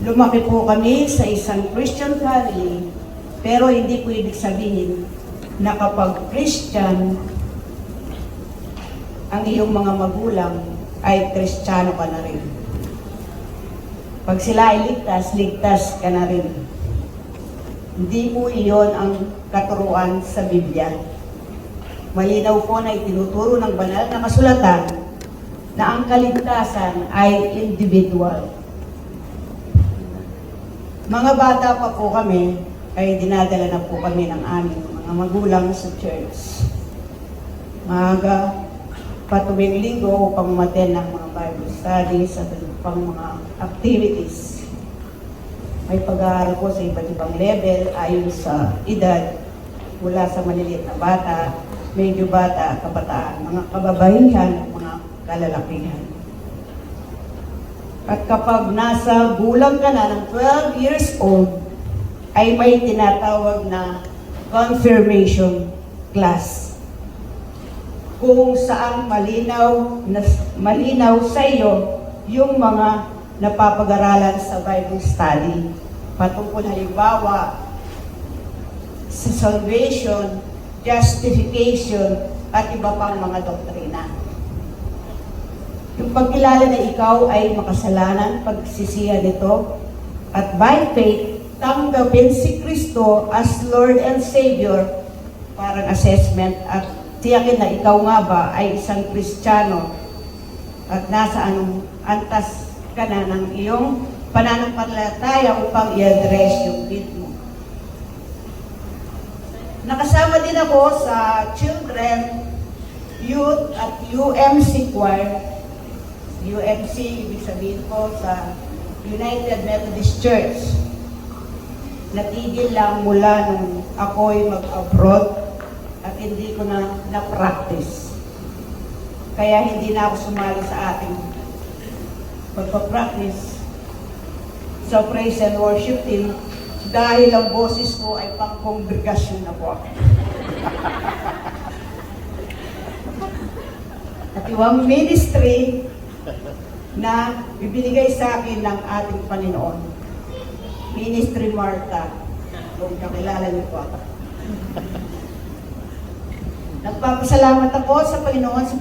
Lumaki po kami sa isang Christian family, pero hindi po ibig sabihin na kapag Christian, ang iyong mga magulang ay Kristiyano ka na rin. Pag sila ay ligtas, ligtas ka na rin. Hindi po iyon ang katuruan sa Biblia. Malinaw po na itinuturo ng banal na kasulatan na ang kaligtasan ay individual. Mga bata pa po kami, ay dinadala na po kami ng aming mga magulang sa church. Maaga, patuwing linggo upang umattend ng mga Bible studies at pang mga activities. May pag-aaral po sa iba't ibang level ayon sa edad, mula sa maliliit na bata, medyo bata, kabataan, mga kababaihan, mga kalalakihan. At kapag nasa gulang ka na ng 12 years old, ay may tinatawag na confirmation class. Kung saan malinaw sa iyo yung mga napapag-aralan sa Bible study. Patungkol halimbawa sa salvation, justification, at iba pang mga doktrina. Yung pagkilala na ikaw ay makasalanan, pagsisiya nito, at by faith, tanggapin si Kristo as Lord and Savior, parang assessment, at tiyakin na ikaw nga ba ay isang Kristiyano at nasa anong antas ka na ng iyong pananampalataya upang i-address yung need mo. Nakasama din ako sa children, youth at UMC choir. UMC, ibig sabihin po sa United Methodist Church. Natigil lang mula nung ako'y mag-abroad at hindi ko na-practice. Kaya hindi na ako sumali sa ating pagpa-practice sa praise and worship team dahil ang boses ko ay pang-kongregasyon na po ako. At iwang ministry na ibinigay sa akin ng ating Panginoon. Ministry Martha, kung kakilala niyo po ako. Nagpapasalamat ako sa Panginoon sa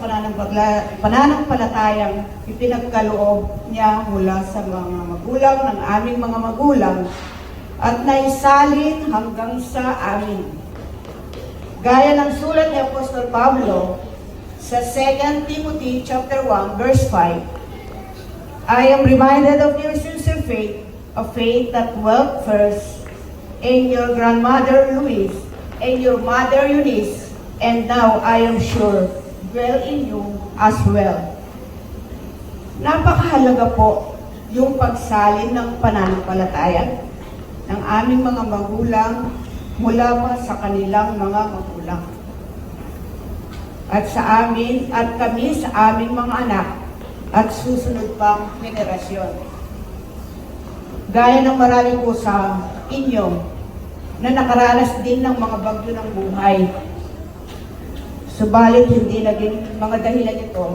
pananampalatayang ipinagkaloob niya mula sa mga magulang ng aming mga magulang at naisalin hanggang sa amin. Gaya ng sulat ni Apostol Pablo sa 2 Timothy chapter 1 verse 5, I am reminded of your sincere faith, a faith that dwelt first in your grandmother Louise and your mother Eunice, and now I am sure dwell in you as well. Napakahalaga po yung pagsalin ng pananampalataya ng aming mga magulang mula pa sa kanilang mga magulang. At sa amin, at kami sa aming mga anak at susunod pang henerasyon. Gaya ng marami po sa inyo na nakaranas din ng mga bagyo ng buhay. Subalit hindi naging mga dahilan ito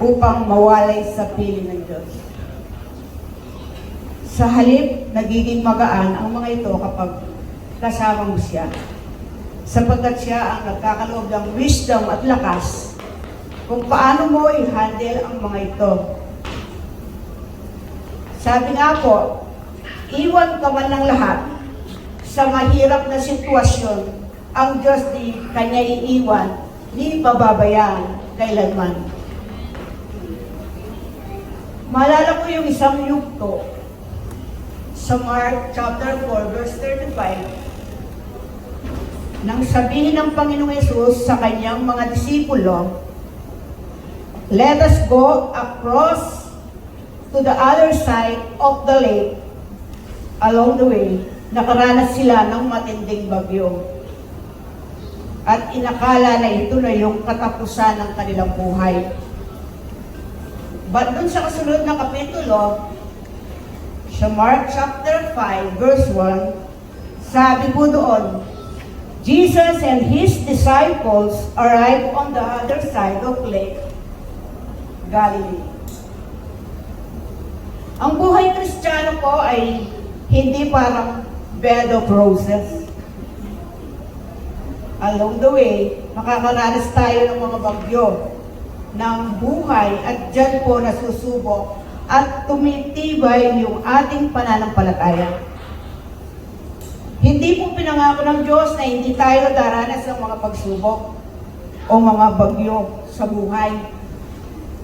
upang mawalay sa piling ng Diyos. Sa halip, nagiging magaan ang mga ito kapag kasama mo siya. Sapagkat siya ang nagkakaloob ng wisdom at lakas kung paano mo i-handle ang mga ito. Sabi nga po, iwan ka man ng lahat sa mahirap na sitwasyon, ang Diyos di kanya iiwan, di pababayaan kailanman. Maalala ko yung isang yugto sa Mark chapter 4 verse 35 nang sabihin ng Panginoong Yesus sa kanyang mga disipulo, let us go across to the other side of the lake. Along the way, nakaranas sila ng matinding bagyo. At inakala na ito na yung katapusan ng kanilang buhay. But dun sa kasunod na kapitulo, sa Mark chapter 5 verse 1, sabi po doon, Jesus and His disciples arrived on the other side of Lake Galilee. Ang buhay Kristiyano po ay hindi parang bed of roses. Along the way, makakaranas tayo ng mga bagyo ng buhay at dyan po nasusubok at tumitibay yung ating pananampalataya. Hindi po pinangako ng Diyos na hindi tayo daranas ng mga pagsubok o mga bagyo sa buhay.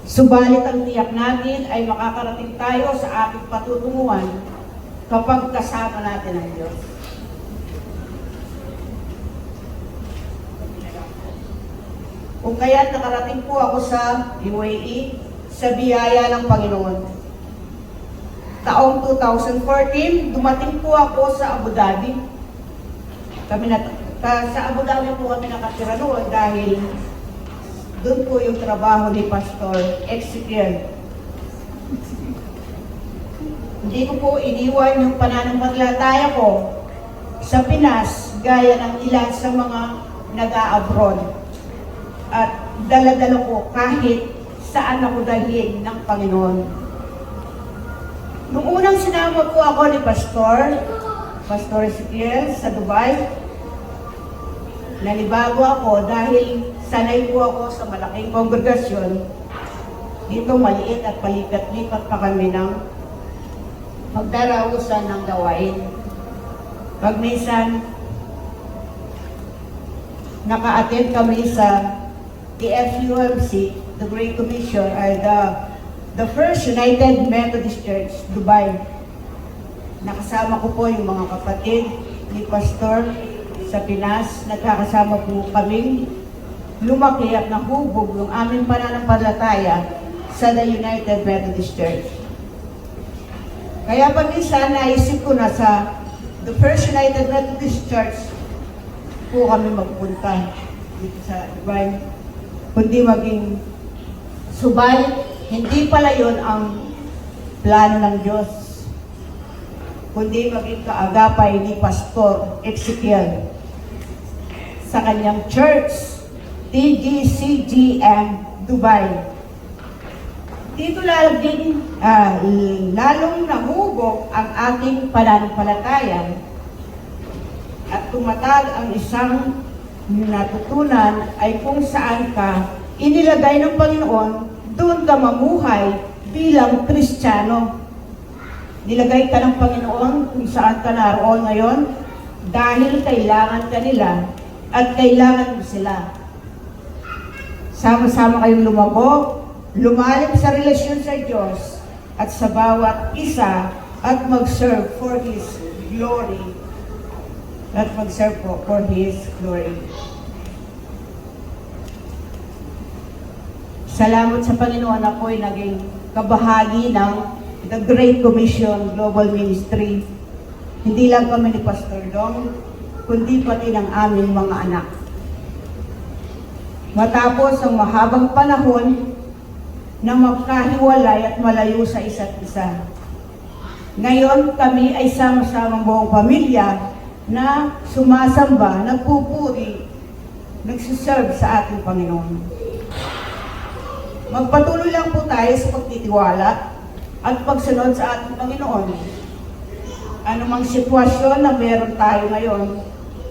Subalit ang tiyak natin ay makakarating tayo sa ating patutunguhan kapag kasama natin ang Diyos. Kung kaya't nakarating po ako sa UAE sa biyaya ng Panginoon. Taong 2014, dumating po ako sa Abu Dhabi. Sa Abu Dhabi po kami nakatira noon dahil doon po yung trabaho ni Pastor Ezekiel. Hindi ko po iniwan yung pananampalataya ko sa Pinas gaya ng ilan sa mga nag-a-abroad. At dala-dala ko kahit saan ako dalhin ng Panginoon. Nung unang sinama po ako ni Pastor Ezekiel sa Dubai, nanibago ako dahil sanay po ako sa malaking kongregasyon. Dito maliit at palikat-lipat pa kami ng magdarausan ng gawain. Pag minsan, naka-attend kami sa TFUMC, the Great Commission, or the First United Methodist Church, Dubai. Nakasama ko po yung mga kapatid ni Pastor sa Pinas. Nagkakasama po kaming lumaki at nahubog yung aming pananampalataya sa the United Methodist Church. Kaya minsan naisip ko na sa the First United Methodist Church po kami magpunta dito sa Dubai. Kundi maging subalit, hindi pala yun ang plano ng Diyos. Kundi maging kaagapay ni Pastor Ezekiel sa kanyang church, TGCGM Dubai. Dito lalong nahubog ang ating pananampalataya at tumatag ang isang natutunan ay kung saan ka inilagay ng Panginoon, doon ka mamuhay bilang Kristiyano. Nilagay ka ng Panginoon kung saan ka naroon ngayon dahil kailangan ka nila at kailangan mo sila. Sama-sama kayong lumago, lumalim sa relasyon sa Diyos at sa bawat isa at mag-serve for His glory. At mag-serve for His glory. Salamat sa Panginoon, ako'y naging kabahagi ng The Great Commission Global Ministry. Hindi lang kami ni Pastor Dong, kundi pati ng aming mga anak. Matapos ang mahabang panahon na magkahiwalay at malayo sa isa't isa. Ngayon, kami ay sama-samang buong pamilya na sumasamba, nagpupuri, nagsiserve sa ating Panginoon. Magpatuloy lang po tayo sa pagtitiwala at pagsunod sa ating Panginoon. Anumang sitwasyon na meron tayo ngayon,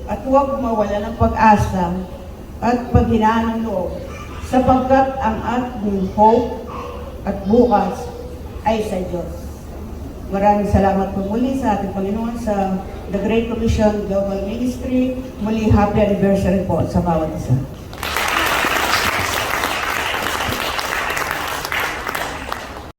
at huwag mawala ng pag-asa at paghinaan ng loob, sapagkat ang ating hope at bukas ay sa Diyos. Maraming salamat po muli sa ating Panginoon sa The Great Commission Global Ministry. Muli, happy anniversary po sa bawat isa.